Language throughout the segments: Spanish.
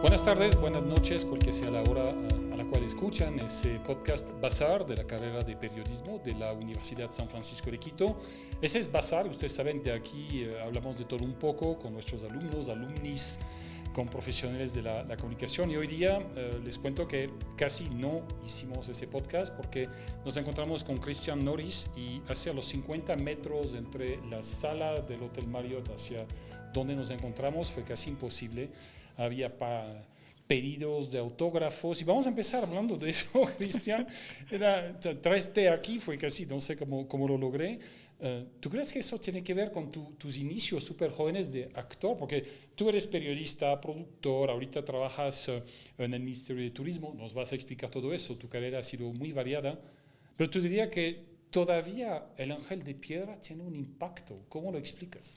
Buenas tardes, buenas noches, cualquier sea la hora a la cual escuchan ese podcast Bazar de la carrera de periodismo de la Universidad San Francisco de Quito. Ese es Bazar, ustedes saben, de aquí hablamos de todo un poco con nuestros alumnos, alumnis, con profesionales de la comunicación, y hoy día les cuento que casi no hicimos ese podcast porque nos encontramos con Christian Norris y hacia los 50 metros entre la sala del Hotel Marriott hacia donde nos encontramos fue casi imposible. Había pedidos de autógrafos y vamos a empezar hablando de eso, Christian. Traerte aquí fue casi, no sé cómo lo logré. ¿Tú crees que eso tiene que ver con tus inicios súper jóvenes de actor? Porque tú eres periodista, productor, ahorita trabajas en el Ministerio de Turismo, nos vas a explicar todo eso, tu carrera ha sido muy variada, pero tú dirías que todavía el Ángel de Piedra tiene un impacto. ¿Cómo lo explicas?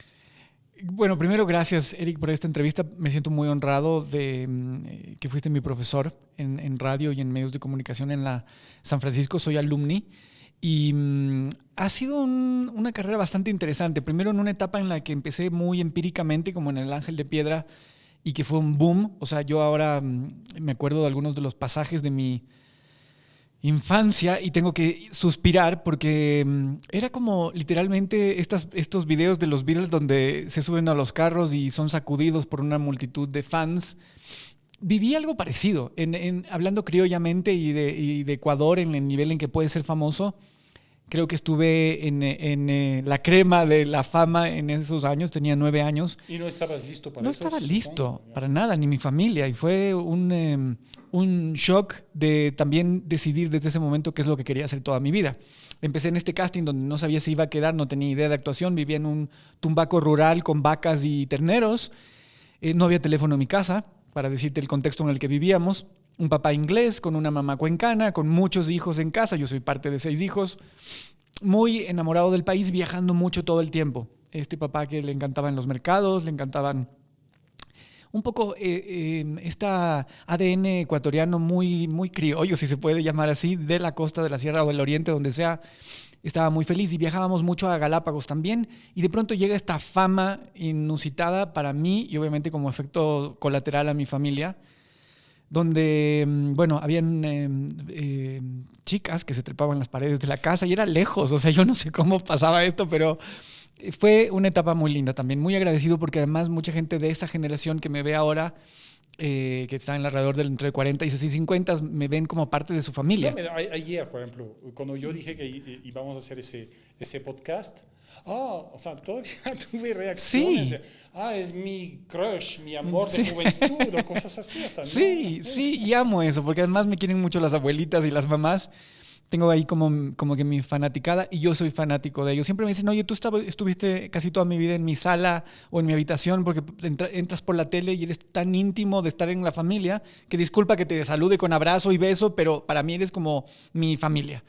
Bueno, primero, gracias, Eric, por esta entrevista. Me siento muy honrado de que fuiste mi profesor en radio y en medios de comunicación en la San Francisco. Soy alumni y ha sido una carrera bastante interesante. Primero, en una etapa en la que empecé muy empíricamente, como en el Ángel de Piedra, y que fue un boom. O sea, yo ahora me acuerdo de algunos de los pasajes de mi infancia y tengo que suspirar porque era como literalmente estos videos de los Beatles donde se suben a los carros y son sacudidos por una multitud de fans. Viví algo parecido, hablando criollamente y de Ecuador en el nivel en que puede ser famoso. Creo que estuve en la crema de la fama en esos años, tenía 9 años. ¿Y no estabas listo para eso? No estaba listo para nada, ni mi familia, y fue un shock de también decidir desde ese momento qué es lo que quería hacer toda mi vida. Empecé en este casting donde no sabía si iba a quedar, no tenía idea de actuación, vivía en un tumbaco rural con vacas y terneros, no había teléfono en mi casa, para decirte el contexto en el que vivíamos, un papá inglés con una mamá cuencana, con muchos hijos en casa, yo soy parte de 6 hijos, muy enamorado del país, viajando mucho todo el tiempo. Este papá que le encantaban los mercados, le encantaban un poco esta ADN ecuatoriano muy, muy criollo, si se puede llamar así, de la costa de la Sierra o del Oriente, donde sea, estaba muy feliz y viajábamos mucho a Galápagos también, y de pronto llega esta fama inusitada para mí y obviamente como efecto colateral a mi familia, donde, bueno, habían chicas que se trepaban en las paredes de la casa y era lejos, o sea, yo no sé cómo pasaba esto, pero fue una etapa muy linda también, muy agradecido porque además mucha gente de esta generación que me ve ahora, que está en alrededor de entre 40 y 50, me ven como parte de su familia. No, mira, ayer, por ejemplo, cuando yo dije que íbamos a hacer ese podcast, o sea, todavía tuve reacciones. Sí. Es mi crush, mi amor de juventud, o cosas así. O sea, sí, y amo eso, porque además me quieren mucho las abuelitas y las mamás. Tengo ahí como que mi fanaticada y yo soy fanático de ellos. Siempre me dicen, oye, tú estuviste casi toda mi vida en mi sala o en mi habitación porque entras por la tele y eres tan íntimo de estar en la familia que disculpa que te salude con abrazo y beso, pero para mí eres como mi familia.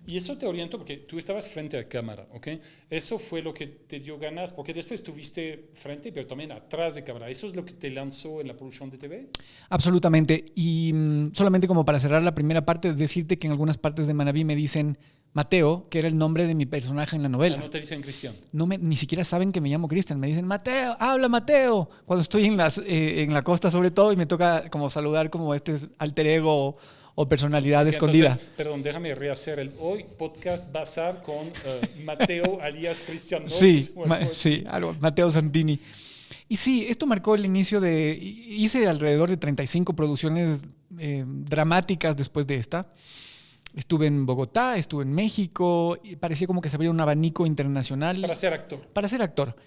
Y eso te oriento porque tú estabas frente a cámara, ¿ok? Eso fue lo que te dio ganas, porque después estuviste frente, pero también atrás de cámara. ¿Eso es lo que te lanzó en la producción de TV? Absolutamente. Y solamente como para cerrar la primera parte, decirte que en algunas partes de Manabí me dicen Mateo, que era el nombre de mi personaje en la novela. No te dicen Cristian. Ni siquiera saben que me llamo Cristian. Me dicen Mateo, habla Mateo. Cuando estoy en la costa sobre todo y me toca como saludar como este alter ego o personalidad escondida. Entonces, perdón, déjame rehacer el hoy podcast Bazar con Mateo alias Cristian Norris. Sí, Mateo Santini. Y sí, esto marcó el inicio hice alrededor de 35 producciones dramáticas después de esta. Estuve en Bogotá, estuve en México, y parecía como que se abría un abanico internacional. Para ser actor. Para ser actor.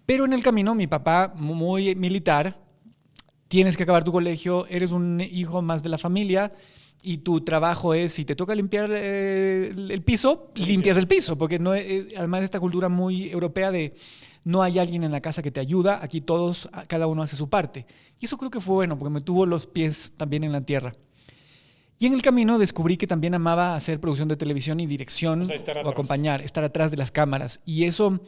Pero en el camino, mi papá, muy militar, tienes que acabar tu colegio, eres un hijo más de la familia, y tu trabajo es, si te toca limpiar el piso, limpias el piso, porque no, además de esta cultura muy europea de no hay alguien en la casa que te ayuda, aquí cada uno hace su parte. Y eso creo que fue bueno, porque me tuvo los pies también en la tierra. Y en el camino descubrí que también amaba hacer producción de televisión y dirección, o acompañar, estar atrás de las cámaras. Y eso,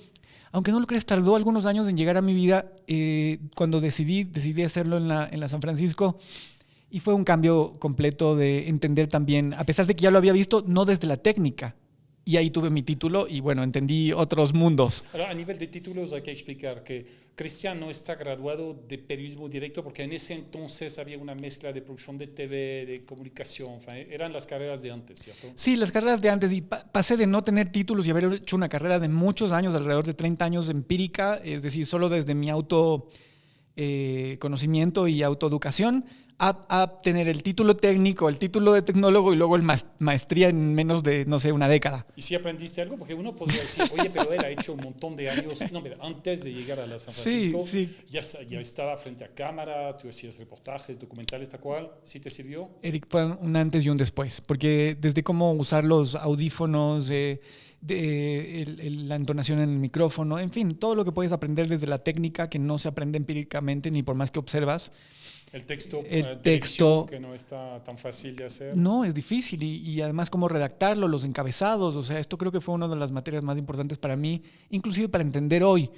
aunque no lo creas, tardó algunos años en llegar a mi vida. Cuando decidí hacerlo en la San Francisco, y fue un cambio completo de entender también, a pesar de que ya lo había visto, no desde la técnica, y ahí tuve mi título y bueno, entendí otros mundos. Ahora, a nivel de títulos hay que explicar que Cristian no está graduado de periodismo directo porque en ese entonces había una mezcla de producción de TV, de comunicación, eran las carreras de antes, ¿cierto? Sí, las carreras de antes y pasé de no tener títulos y haber hecho una carrera de muchos años, alrededor de 30 años empírica, es decir, solo desde mi conocimiento y autoeducación, a tener el título técnico, el título de tecnólogo y luego el maestría en menos de, no sé, una década. ¿Y si aprendiste algo? Porque uno podría decir, oye, pero él ha hecho un montón de años, no, pero antes de llegar a la San Francisco, Sí. Ya estaba frente a cámara, tú hacías reportajes, documentales, tal cual, ¿sí te sirvió? Eric, fue un antes y un después, porque desde cómo usar los audífonos, la entonación en el micrófono, en fin, todo lo que puedes aprender desde la técnica que no se aprende empíricamente ni por más que observas. El texto, que no está tan fácil de hacer. No, es difícil y además cómo redactarlo, los encabezados, o sea, esto creo que fue una de las materias más importantes para mí, inclusive para entender hoy,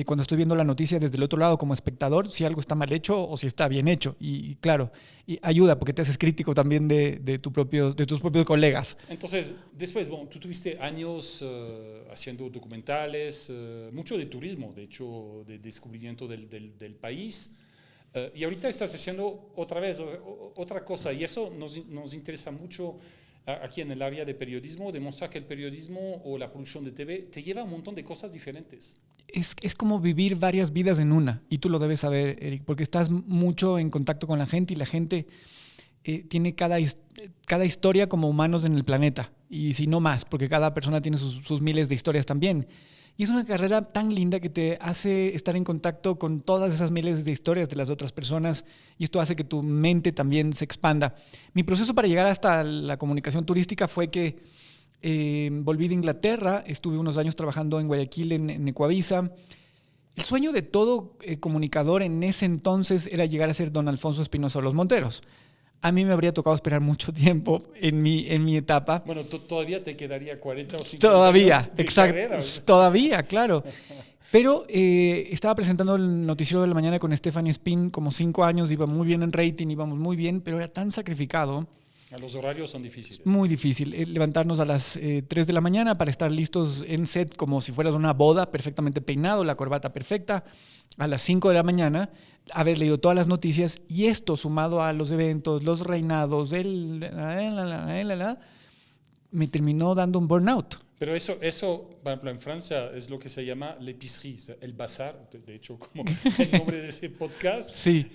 cuando estoy viendo la noticia desde el otro lado como espectador, si algo está mal hecho o si está bien hecho. Y claro, y ayuda porque te haces crítico también de tus propios colegas. Entonces, después, bueno, tú tuviste años haciendo documentales, mucho de turismo, de hecho, de descubrimiento del país. Y ahorita estás haciendo otra vez otra cosa y eso nos interesa mucho aquí en el área de periodismo, demostrar que el periodismo o la producción de TV te lleva a un montón de cosas diferentes. Es como vivir varias vidas en una y tú lo debes saber, Eric, porque estás mucho en contacto con la gente y la gente tiene cada historia como humanos en el planeta y si no más, porque cada persona tiene sus miles de historias también. Y es una carrera tan linda que te hace estar en contacto con todas esas miles de historias de las otras personas y esto hace que tu mente también se expanda. Mi proceso para llegar hasta la comunicación turística fue que volví de Inglaterra, estuve unos años trabajando en Guayaquil, en Ecuavisa. El sueño de todo comunicador en ese entonces era llegar a ser don Alfonso Espinosa Los Monteros. A mí me habría tocado esperar mucho tiempo en mi etapa. Bueno, todavía te quedaría 40 o 50 todavía, años de exacto, carrera. Todavía, claro. Pero estaba presentando el Noticiero de la Mañana con Stephanie Spin como 5 años, iba muy bien en rating, íbamos muy bien, pero era tan sacrificado. Los horarios son difíciles. Muy difícil. Levantarnos a las 3 de la mañana para estar listos en set como si fueras una boda, perfectamente peinado, la corbata perfecta. A las 5 de la mañana, haber leído todas las noticias y esto sumado a los eventos, los reinados, me terminó dando un burnout. Pero eso, por ejemplo, en Francia es lo que se llama l'épicerie, el bazar, de hecho, como el nombre de ese podcast. Sí.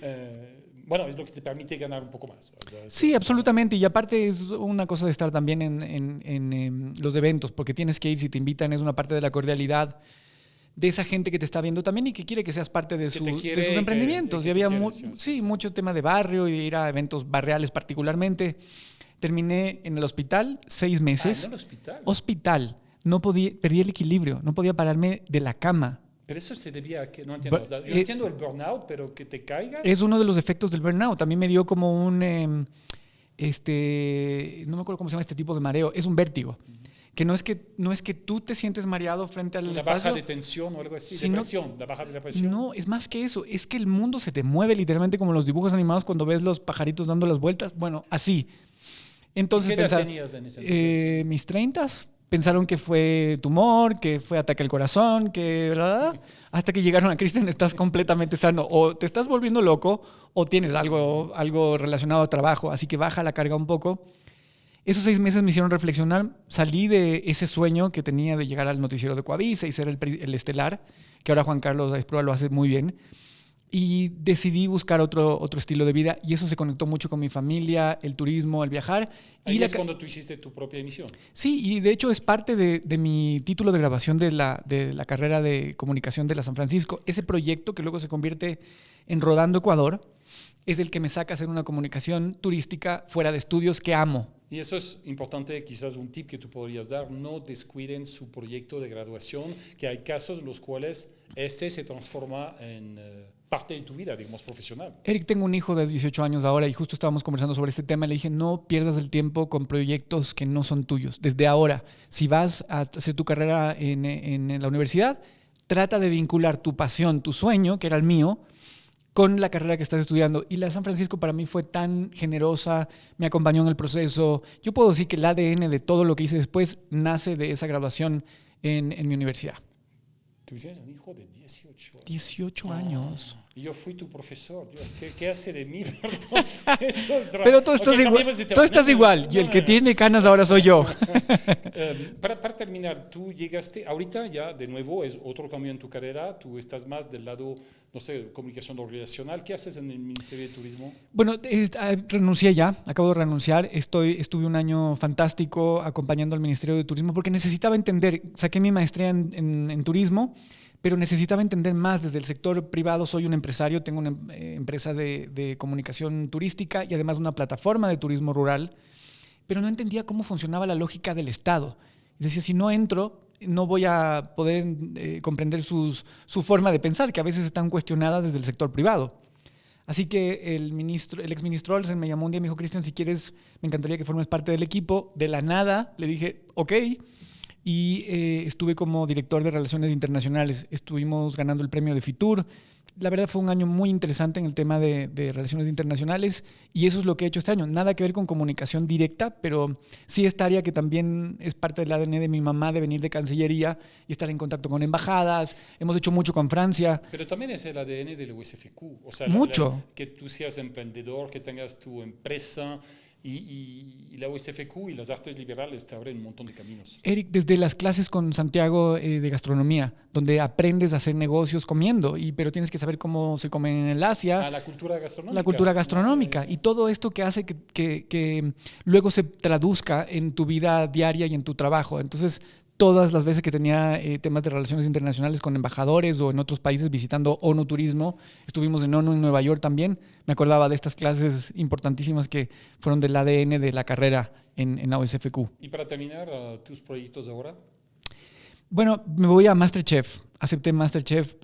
Bueno, es lo que te permite ganar un poco más. O sea, sí, absolutamente. Y aparte es una cosa de estar también en los eventos, porque tienes que ir si te invitan, es una parte de la cordialidad de esa gente que te está viendo también y que quiere que seas parte de sus emprendimientos. Y había mucho tema de barrio y ir a eventos barriales particularmente. Terminé en el hospital 6 meses. ¿En el hospital? Hospital. Perdí el equilibrio, no podía pararme de la cama. Pero eso se debía a que, no entiendo. Yo entiendo el burnout, pero que te caigas. Es uno de los efectos del burnout. También me dio como un, no me acuerdo cómo se llama este tipo de mareo, es un vértigo. Que no es que tú te sientes mareado frente al espacio. Una baja de tensión o algo así, depresión, la baja de la presión. No, es más que eso, es que el mundo se te mueve literalmente como los dibujos animados cuando ves los pajaritos dando las vueltas. Bueno, así. Entonces, ¿Qué edad tenías en ese entonces? Mis 30s. Pensaron que fue tumor, que fue ataque al corazón, que hasta que llegaron a Cristian, estás completamente sano. O te estás volviendo loco o tienes algo relacionado a trabajo. Así que baja la carga un poco. Esos 6 meses me hicieron reflexionar. Salí de ese sueño que tenía de llegar al noticiero de Coavisa y ser el estelar, que ahora Juan Carlos Aizpurúa lo hace muy bien. Y decidí buscar otro estilo de vida y eso se conectó mucho con mi familia, el turismo, el viajar. Ahí es cuando tú hiciste tu propia emisión. Sí, y de hecho es parte de mi título de grabación de la carrera de comunicación de la San Francisco. Ese proyecto que luego se convierte en Rodando Ecuador es el que me saca a hacer una comunicación turística fuera de estudios que amo. Y eso es importante, quizás un tip que tú podrías dar, no descuiden su proyecto de graduación, que hay casos en los cuales se transforma en parte de tu vida, digamos, profesional. Eric, tengo un hijo de 18 años ahora y justo estábamos conversando sobre este tema. Le dije, no pierdas el tiempo con proyectos que no son tuyos. Desde ahora, si vas a hacer tu carrera en la universidad, trata de vincular tu pasión, tu sueño, que era el mío, con la carrera que estás estudiando. Y la San Francisco para mí fue tan generosa, me acompañó en el proceso. Yo puedo decir que el ADN de todo lo que hice después nace de esa graduación en mi universidad. Tú tienes un hijo de 18 años. 18 años. Y yo fui tu profesor. Dios, ¿qué hace de mí? Pero tú estás igual. Y el que tiene canas ahora soy yo. Para terminar, tú llegaste, ahorita ya de nuevo es otro cambio en tu carrera. Tú estás más del lado, no sé, comunicación organizacional. ¿Qué haces en el Ministerio de Turismo? Bueno, renuncié ya. Acabo de renunciar. Estuve un año fantástico acompañando al Ministerio de Turismo porque necesitaba entender. Saqué mi maestría en turismo, pero necesitaba entender más desde el sector privado. Soy un empresario, tengo una empresa de comunicación turística y además una plataforma de turismo rural, pero no entendía cómo funcionaba la lógica del Estado. Es decir, si no entro, no voy a poder comprender su forma de pensar, que a veces están cuestionadas desde el sector privado. Así que el exministro Olsen me llamó un día y me dijo, Cristian, si quieres, me encantaría que formes parte del equipo. De la nada le dije, ok. Y estuve como director de Relaciones Internacionales. Estuvimos ganando el premio de Fitur. La verdad fue un año muy interesante en el tema de Relaciones Internacionales y eso es lo que he hecho este año. Nada que ver con comunicación directa, pero sí esta área que también es parte del ADN de mi mamá, de venir de Cancillería y estar en contacto con embajadas. Hemos hecho mucho con Francia. Pero también es el ADN del USFQ. O sea, mucho. Que tú seas emprendedor, que tengas tu empresa. Y la USFQ y las artes liberales te abren un montón de caminos. Eric, desde las clases con Santiago de gastronomía, donde aprendes a hacer negocios comiendo, pero tienes que saber cómo se come en el Asia. La cultura gastronómica. La cultura gastronómica. Y todo esto que hace que luego se traduzca en tu vida diaria y en tu trabajo. Entonces, todas las veces que tenía temas de relaciones internacionales con embajadores o en otros países visitando ONU Turismo, estuvimos en ONU en Nueva York también, me acordaba de estas clases importantísimas que fueron del ADN de la carrera en la USFQ. Y para terminar, ¿tus proyectos ahora? Bueno, me voy a MasterChef. Acepté MasterChef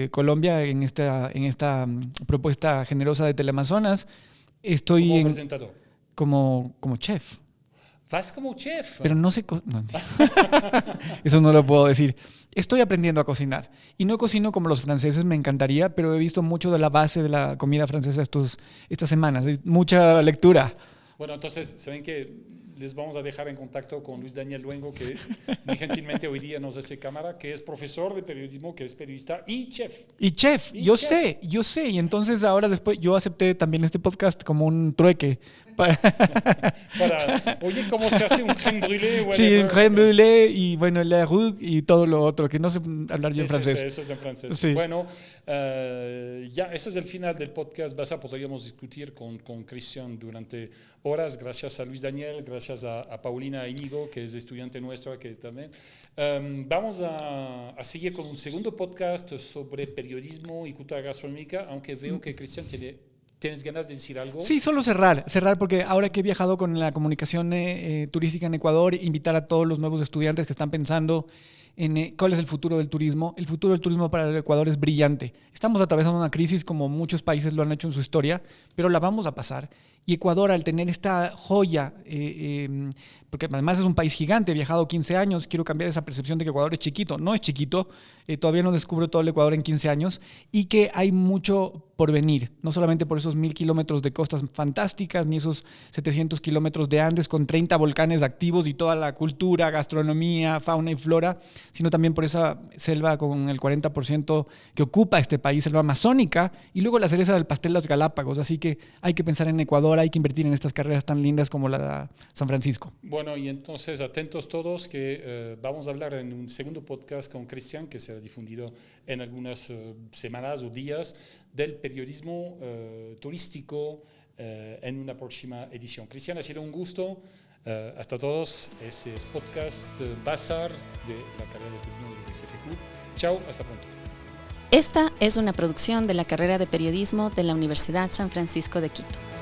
Colombia en esta propuesta generosa de Teleamazonas. Estoy como presentador. Como chef. Vas como chef. Pero no sé... No. Eso no lo puedo decir. Estoy aprendiendo a cocinar. Y no cocino como los franceses, me encantaría, pero he visto mucho de la base de la comida francesa estas semanas. Mucha lectura. Bueno, entonces, ¿saben qué? Les vamos a dejar en contacto con Luis Daniel Luengo, que muy gentilmente hoy día nos hace cámara, que es profesor de periodismo, que es periodista y chef. Yo sé. Y entonces ahora después yo acepté también este podcast como un trueque. Oye, ¿cómo se hace un crème brûlée? Sí, un crème brûlée y bueno, el roux y todo lo otro, que no sé hablar bien francés. Sí, eso es en francés. Sí. Bueno, ya, eso es el final del podcast. Podríamos discutir con Cristian durante horas. Gracias a Luis Daniel, gracias a Paulina Íñigo, que es estudiante nuestra, que también. Vamos a seguir con un segundo podcast sobre periodismo y cultura gastronómica, aunque veo que Cristian ¿Tienes ganas de decir algo? Sí, solo cerrar, porque ahora que he viajado con la comunicación turística en Ecuador, invitar a todos los nuevos estudiantes que están pensando en cuál es el futuro del turismo. El futuro del turismo para el Ecuador es brillante. Estamos atravesando una crisis como muchos países lo han hecho en su historia, pero la vamos a pasar. Y Ecuador, al tener esta joya, porque además es un país gigante, he viajado 15 años, quiero cambiar esa percepción de que Ecuador es chiquito. No es chiquito, todavía no descubro todo el Ecuador en 15 años y que hay mucho por venir, no solamente por esos 1.000 kilómetros de costas fantásticas, ni esos 700 kilómetros de Andes con 30 volcanes activos y toda la cultura, gastronomía, fauna y flora, sino también por esa selva con el 40% que ocupa este país, selva amazónica, y luego la cereza del pastel, las Galápagos. Así que hay que pensar en Ecuador, hay que invertir en estas carreras tan lindas como la de San Francisco. Bueno, y entonces atentos todos que vamos a hablar en un segundo podcast con Cristian, que será difundido en algunas semanas o días, del periodismo turístico en una próxima edición. Cristian, ha sido un gusto. Hasta todos. Ese es podcast Bazar de la carrera de periodismo de USFQ. Chao, hasta pronto. Esta es una producción de la carrera de periodismo de la Universidad San Francisco de Quito.